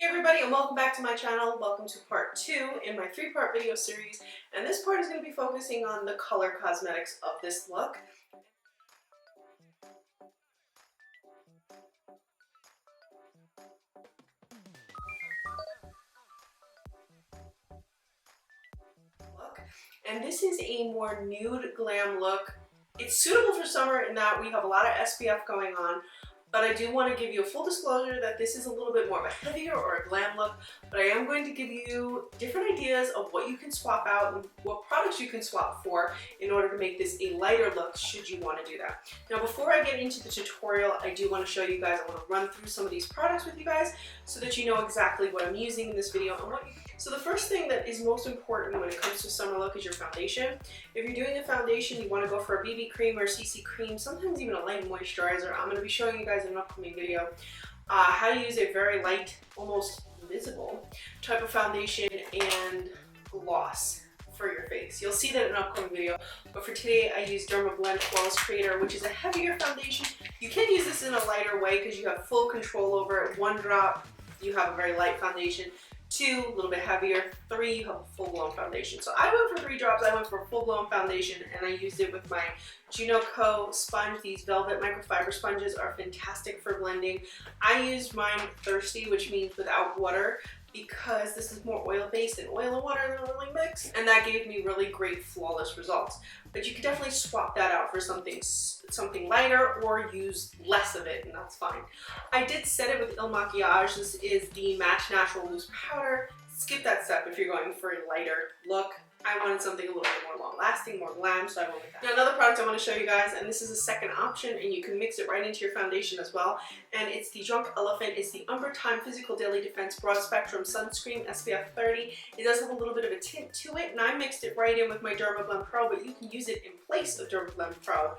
Hey everybody, and welcome back to my channel. Welcome to part 2 in my 3-part video series, and this part is going to be focusing on the color cosmetics of this look. And this is a more nude glam look. It's suitable for summer in that we have a lot of SPF going on, but I do want to give you a full disclosure that this is a little bit more of a heavier or a glam look, but I am going to give you different ideas of what you can swap out and what products you can swap for in order to make this a lighter look should you want to do that. Now before I get into the tutorial, I do want to show you guys, I want to run through some of these products with you guys so that you know exactly what I'm using in this video and what you can. So the first thing that is most important when it comes to summer look is your foundation. If you're doing a foundation, you want to go for a BB cream or CC cream, sometimes even a light moisturizer. I'm going to be showing you guys in an upcoming video how to use a very light, almost invisible type of foundation and gloss for your face. You'll see that in an upcoming video, but for today I use Nude Glam Flawless Creator, which is a heavier foundation. You can use this in a lighter way because you have full control over it. 1 drop, you have a very light foundation. 2, a little bit heavier. 3, you have a full-blown foundation. So I went for 3 drops. I went for a full-blown foundation, and I used it with my Juno Co. sponge. These velvet microfiber sponges are fantastic for blending. I used mine thirsty, which means without water, because this is more oil-based and oil and water don't really mix, and that gave me really great flawless results. But you can definitely swap that out for something lighter or use less of it, and that's fine. I did set it with Il Makiage. This is the Match Natural Loose Powder. Skip that step if you're going for a lighter look. I wanted something a little bit more long-lasting, more glam, so I went with that. Now another product I want to show you guys, and this is a second option, and you can mix it right into your foundation as well, and it's the Drunk Elephant. It's the Umber Time Physical Daily Defense Broad Spectrum Sunscreen SPF 30. It does have a little bit of a tint to it, and I mixed it right in with my Nude Glam Pro, but you can use it in place of Nude Glam Pro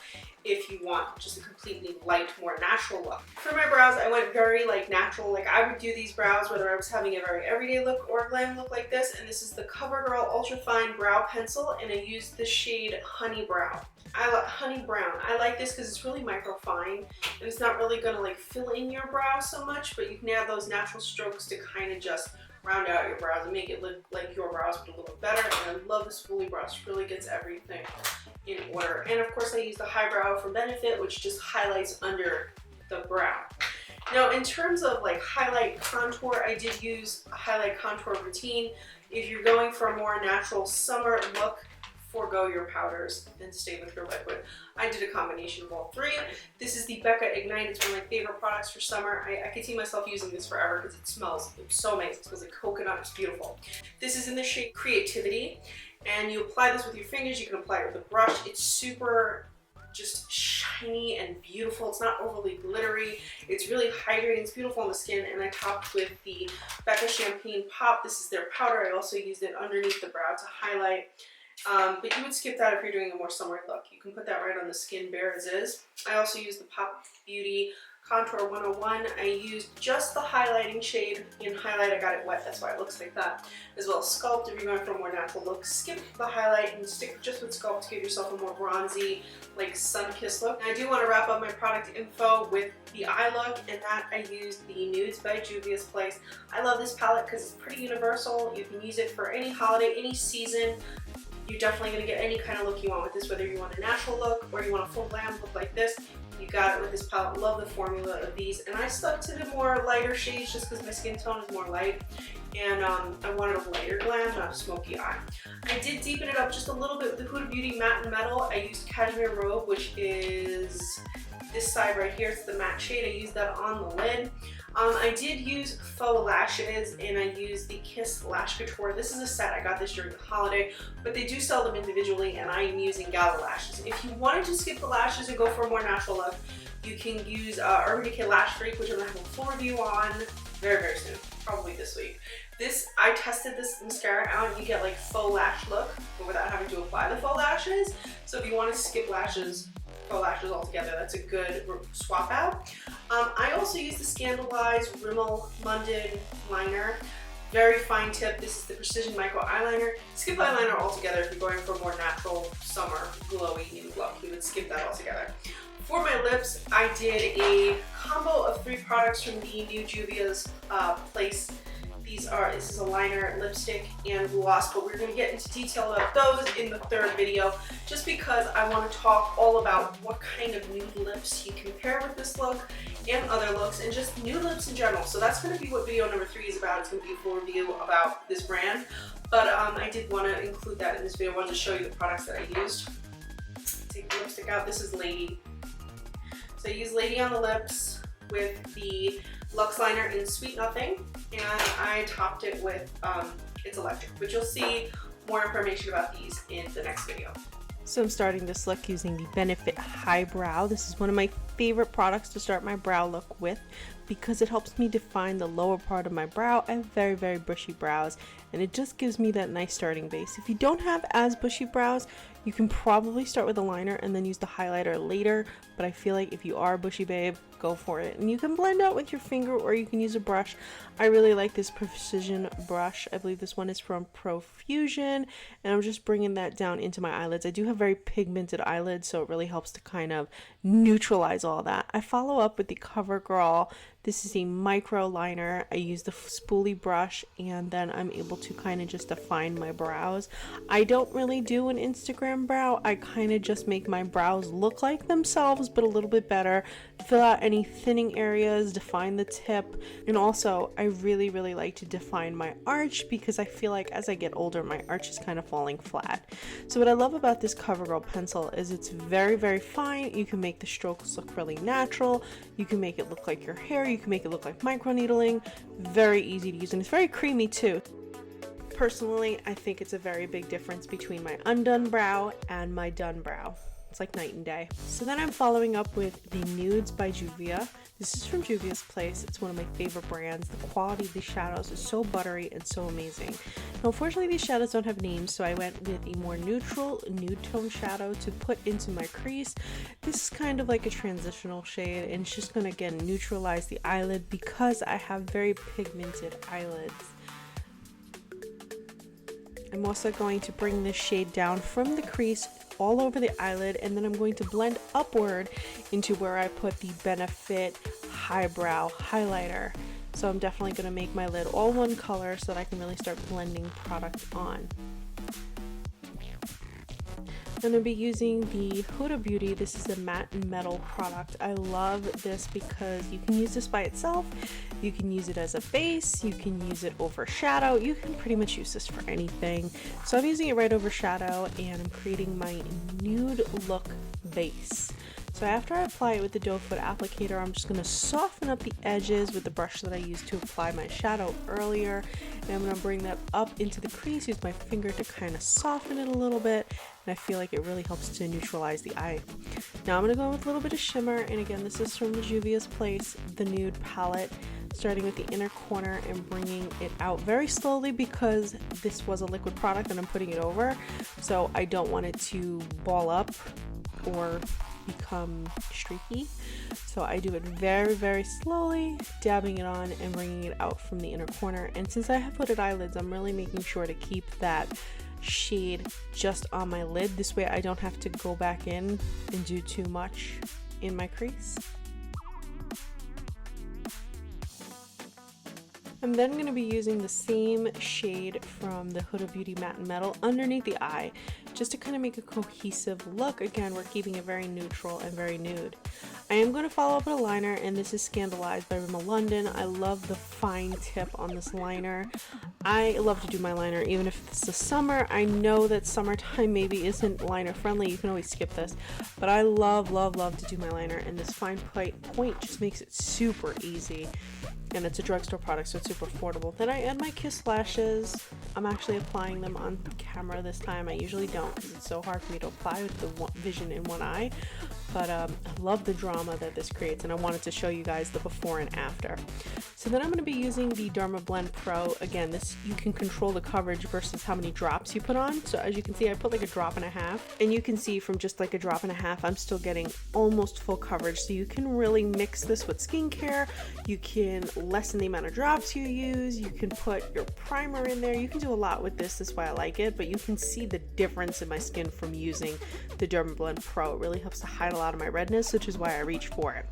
if you want just a completely light, more natural look. For my brows, I went very natural. I would do these brows whether I was having a very everyday look or a glam look like this, and this is the CoverGirl Ultra Fine Brow Pencil, and I used the shade Honey Brown. Honey Brown. I like this because it's really micro fine, and it's not really gonna fill in your brow so much, but you can add those natural strokes to kind of just round out your brows and make it look like your brows, but a little better. And I love this spoolie brush. Really gets everything in order. And of course I use the Highbrow for Benefit, which just highlights under the brow. Now in terms of highlight contour, I did use a highlight contour routine. If you're going for a more natural summer look, forego your powders and stay with your liquid. I did a combination of all 3. This is the Becca Ignite. It's one of my favorite products for summer. I could see myself using this forever because it smells so amazing. It smells like coconut. It's beautiful. This is in the shade Creativity, and you apply this with your fingers. You can apply it with a brush. It's super just shiny and beautiful. It's not overly glittery. It's really hydrating. It's beautiful on the skin, and I topped with the Becca Champagne Pop. This is their powder. I also used it underneath the brow to highlight. But you would skip that if you're doing a more summery look. You can put that right on the skin bare as is. I also used the Pop Beauty Contour 101. I used just the highlighting shade in Highlight. I got it wet, that's why it looks like that. As well as Sculpt, if you're going for a more natural look. Skip the highlight and stick just with Sculpt to give yourself a more bronzy, sun-kissed look. And I do want to wrap up my product info with the eye look, and that I used the Nudes by Juvia's Place. I love this palette because it's pretty universal. You can use it for any holiday, any season. You're definitely going to get any kind of look you want with this, whether you want a natural look or you want a full glam look like this. You got it with this palette. Love the formula of these, and I stuck to the more lighter shades just because my skin tone is more light, and I wanted a lighter glam, not a smoky eye. I did deepen it up just a little bit with the Huda Beauty Matte and Metal. I used Cashmere Robe, which is this side right here. It's the matte shade. I used that on the lid. I did use faux lashes, and I used the Kiss Lash Couture. This is a set. I got this during the holiday, but they do sell them individually, and I am using Gala lashes. If you wanted to skip the lashes and go for a more natural look, you can use Urban Decay Lash Freak, which I'm going to have a full review on very, very soon, probably this week. I tested this mascara out, and you get faux lash look, but without having to apply the faux lashes. So if you want to skip faux lashes altogether, that's a good swap out. I also use the Scandaleyes Rimmel London liner. Very fine tip. This is the Precision Micro Eyeliner. Skip eyeliner altogether if you're going for a more natural summer glowy nude look. You would skip that altogether. For my lips, I did a combo of 3 products from the new Juvia's Place this is a liner, lipstick, and gloss, but we're going to get into detail about those in the third video, just because I want to talk all about what kind of nude lips you can pair with this look and other looks, and just nude lips in general. So that's going to be what video number 3 is about. It's going to be a full review about this brand, but I did want to include that in this video. I wanted to show you the products that I used. Take the lipstick out. This is Lady. So I used Lady on the lips with the Luxe liner in Sweet Nothing, and I topped it with It's Electric, but you'll see more information about these in the next video. So I'm starting this look using the Benefit Highbrow. This is one of my favorite products to start my brow look with because it helps me define the lower part of my brow. I have very, very bushy brows, and it just gives me that nice starting base. If you don't have as bushy brows, you can probably start with a liner and then use the highlighter later, but I feel like if you are a bushy babe, go for it. And you can blend out with your finger or you can use a brush. I really like this Precision brush. I believe this one is from Profusion, and I'm just bringing that down into my eyelids. I do have very pigmented eyelids, so it really helps to kind of neutralize all that. I follow up with the CoverGirl. This is a micro liner. I use the spoolie brush, and then I'm able to kind of just define my brows. I don't really do an Instagram brow. I kind of just make my brows look like themselves, but a little bit better. Fill out any thinning areas, define the tip, and also I really like to define my arch because I feel like as I get older, my arch is kind of falling flat. So what I love about this CoverGirl pencil is it's very fine. You can make the strokes look really natural. You can make it look like your hair. You can make it look like micro needling. Very easy to use, and it's very creamy too. Personally, I think it's a very big difference between my undone brow and my done brow. It's like night and day. So then I'm following up with the Nudes by Juvia. This is from Juvia's Place. It's one of my favorite brands. The quality of these shadows is so buttery and so amazing. Now, unfortunately, these shadows don't have names, so I went with a more neutral nude tone shadow to put into my crease. This is kind of like a transitional shade, and it's just going to, again, neutralize the eyelid because I have very pigmented eyelids. I'm also going to bring this shade down from the crease all over the eyelid, and then I'm going to blend upward into where I put the Benefit Highbrow highlighter. So I'm definitely going to make my lid all one color so that I can really start blending product on. I'm going to be using the Huda Beauty. This is a matte metal product. I love this because you can use this by itself, you can use it as a base, you can use it over shadow, you can pretty much use this for anything. So I'm using it right over shadow, and I'm creating my nude look base. So after I apply it with the doe foot applicator, I'm just going to soften up the edges with the brush that I used to apply my shadow earlier. And I'm going to bring that up into the crease, use my finger to kind of soften it a little bit. And I feel like it really helps to neutralize the eye. Now I'm going to go with a little bit of shimmer. And again, this is from the Juvia's Place, the Nude palette. Starting with the inner corner and bringing it out very slowly because this was a liquid product and I'm putting it over. So I don't want it to ball up or become streaky, so I do it very slowly, dabbing it on and bringing it out from the inner corner. And since I have hooded eyelids, I'm really making sure to keep that shade just on my lid. This way I don't have to go back in and do too much in my crease. I'm then going to be using the same shade from the Huda Beauty Matte Metal underneath the eye, just to kind of make a cohesive look. Again, we're keeping it very neutral and very nude. I am going to follow up with a liner, and this is Scandalized by Rimmel London. I love the fine tip on this liner. I love to do my liner even if it's the summer. I know that summertime maybe isn't liner friendly. You can always skip this, but I love to do my liner, and this fine point just makes it super easy. And it's a drugstore product, so it's super affordable. Then I add my Kiss lashes. I'm actually applying them on camera this time. I usually don't because it's so hard for me to apply with the vision in one eye. But I love the drama that this creates, and I wanted to show you guys the before and after. So then I'm going to be using the Dermablend Pro. Again, this you can control the coverage versus how many drops you put on. So as you can see, I put like a drop and a half, and you can see from just like a drop and a half, I'm still getting almost full coverage. So you can really mix this with skincare. You can lessen the amount of drops you use. You can put your primer in there. You can do a lot with this. That's why I like it. But you can see the difference in my skin from using the Dermablend Pro. It really helps to hide a lot of my redness, which is why I reach for it.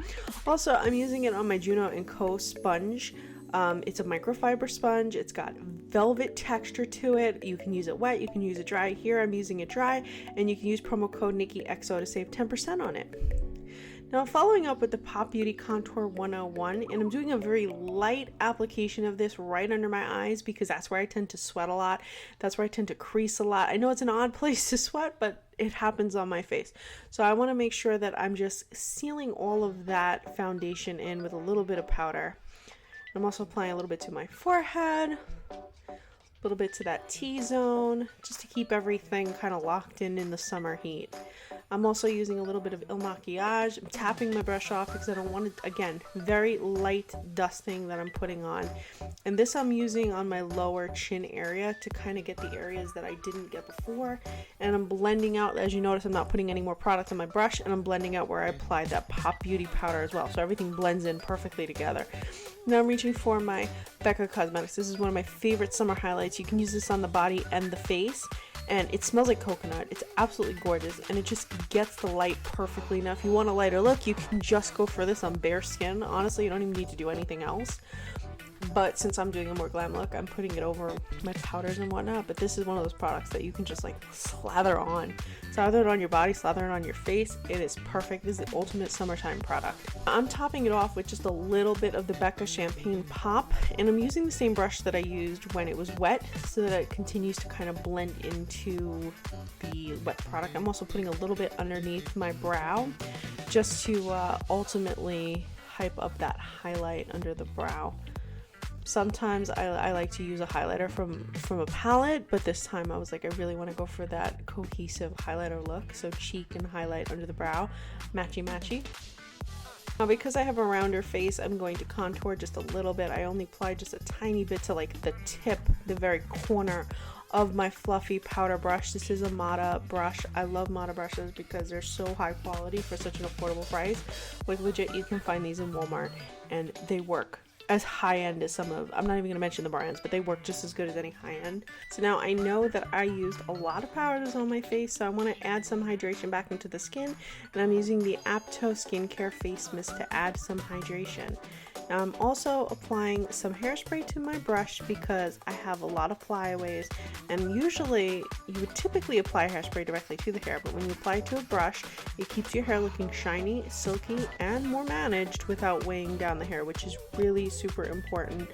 Also, I'm using it on my Juno & Co sponge. It's a microfiber sponge. It's got velvet texture to it. You can use it wet, you can use it dry. Here I'm using it dry, and you can use promo code NikkiXO to save 10% on it. Now I'm following up with the Pop Beauty Contour 101, and I'm doing a very light application of this right under my eyes because that's where I tend to sweat a lot. That's where I tend to crease a lot. I know it's an odd place to sweat, but it happens on my face. So I want to make sure that I'm just sealing all of that foundation in with a little bit of powder. I'm also applying a little bit to my forehead, a little bit to that T-zone, just to keep everything kind of locked in the summer heat. I'm also using a little bit of Il Maquillage. I'm tapping my brush off because I don't want it, again, very light dusting that I'm putting on. And this I'm using on my lower chin area to kind of get the areas that I didn't get before. And I'm blending out, as you notice, I'm not putting any more product on my brush, and I'm blending out where I applied that Pop Beauty powder as well. So everything blends in perfectly together. Now I'm reaching for my Becca Cosmetics. This is one of my favorite summer highlights. You can use this on the body and the face, and it smells like coconut. It's absolutely gorgeous, and it just gets the light perfectly. Now if you want a lighter look, you can just go for this on bare skin. Honestly, you don't even need to do anything else. But since I'm doing a more glam look, I'm putting it over my powders and whatnot. But this is one of those products that you can just like slather on. Slather it on your body, slather it on your face. It is perfect. This is the ultimate summertime product. I'm topping it off with just a little bit of the Becca Champagne Pop. And I'm using the same brush that I used when it was wet so that it continues to kind of blend into the wet product. I'm also putting a little bit underneath my brow just to ultimately hype up that highlight under the brow. Sometimes I like to use a highlighter from a palette, but this time I was like, I really want to go for that cohesive highlighter look. So cheek and highlight under the brow, matchy matchy. Now because I have a rounder face, I'm going to contour just a little bit. I only applied just a tiny bit to like the tip, the very corner of my fluffy powder brush. This is a Mata brush. I love Mata brushes because they're so high quality for such an affordable price. Like legit, you can find these in Walmart and they work as high-end as some of, I'm not even going to mention the brands, but they work just as good as any high-end. So now I know that I used a lot of powders on my face, so I want to add some hydration back into the skin, and I'm using the Apto Skincare Face Mist to add some hydration. Now I'm also applying some hairspray to my brush because I have a lot of flyaways, and usually you would typically apply hairspray directly to the hair, but when you apply it to a brush, it keeps your hair looking shiny, silky, and more managed without weighing down the hair, which is really super important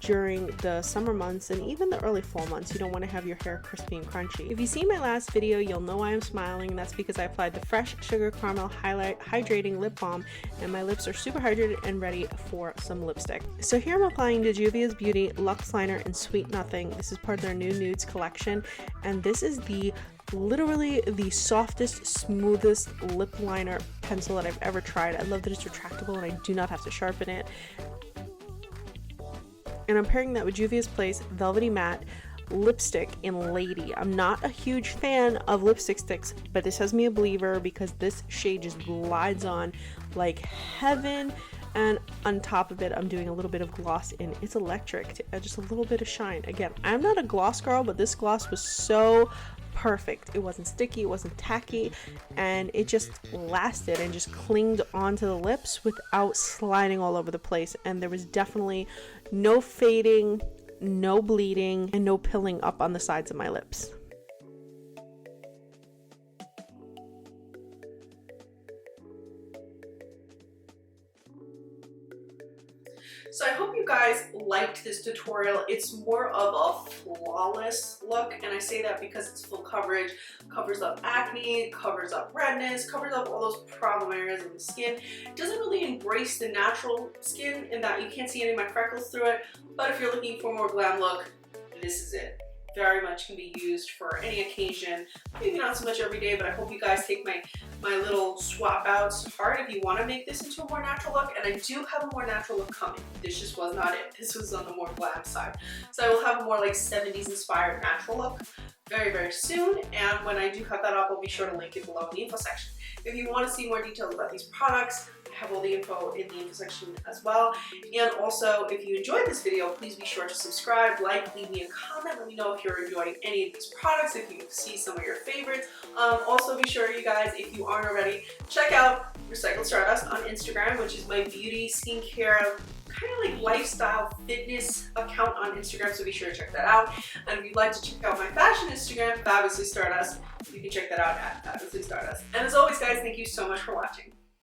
during the summer months and even the early fall months. You don't want to have your hair crispy and crunchy. If you see my last video, you'll know why I'm smiling, and that's because I applied the Fresh Sugar Caramel Hydrating Lip Balm, and my lips are super hydrated and ready for some lipstick. So here I'm applying the Juvia's Beauty Luxe Liner in Sweet Nothing. This is part of their new nudes collection, and this is literally the softest, smoothest lip liner pencil that I've ever tried. I love that it's retractable and I do not have to sharpen it. And I'm pairing that with Juvia's Place Velvety Matte lipstick in Lady. I'm not a huge fan of lipstick sticks, but this has me a believer because this shade just glides on like heaven. And on top of it, I'm doing a little bit of gloss in. It's electric to add just a little bit of shine. Again, I'm not a gloss girl, but this gloss was so perfect. It wasn't sticky, it wasn't tacky, and it just lasted and just clinged onto the lips without sliding all over the place. And there was definitely no fading, no bleeding, and no pilling up on the sides of my lips. So I hope you guys liked this tutorial. It's more of a flawless look, and I say that because it's full coverage, covers up acne, covers up redness, covers up all those problem areas in the skin. It doesn't really embrace the natural skin in that you can't see any of my freckles through it, but if you're looking for a more glam look, this is it. Very much can be used for any occasion. Maybe not so much every day, but I hope you guys take my little swap outs hard if you want to make this into a more natural look. And I do have a more natural look coming. This just was not it. This was on the more glam side. So I will have a more like 70s inspired natural look very, very soon. And when I do have that up, I'll be sure to link it below in the info section. If you want to see more details about these products, I have all the info in the info section as well. And also, if you enjoyed this video, please be sure to subscribe, like, leave me a comment. Let me know if you're enjoying any of these products, if you see some of your favorites. Also, be sure, you guys, if you aren't already, check out Recycled Stardust on Instagram, which is my beauty, skincare, kind of like lifestyle fitness account on Instagram, so be sure to check that out. And if you'd like to check out my fashion Instagram, Fabulously Stardust, you can check that out at Fabulously Stardust. And as always, guys, thank you so much for watching.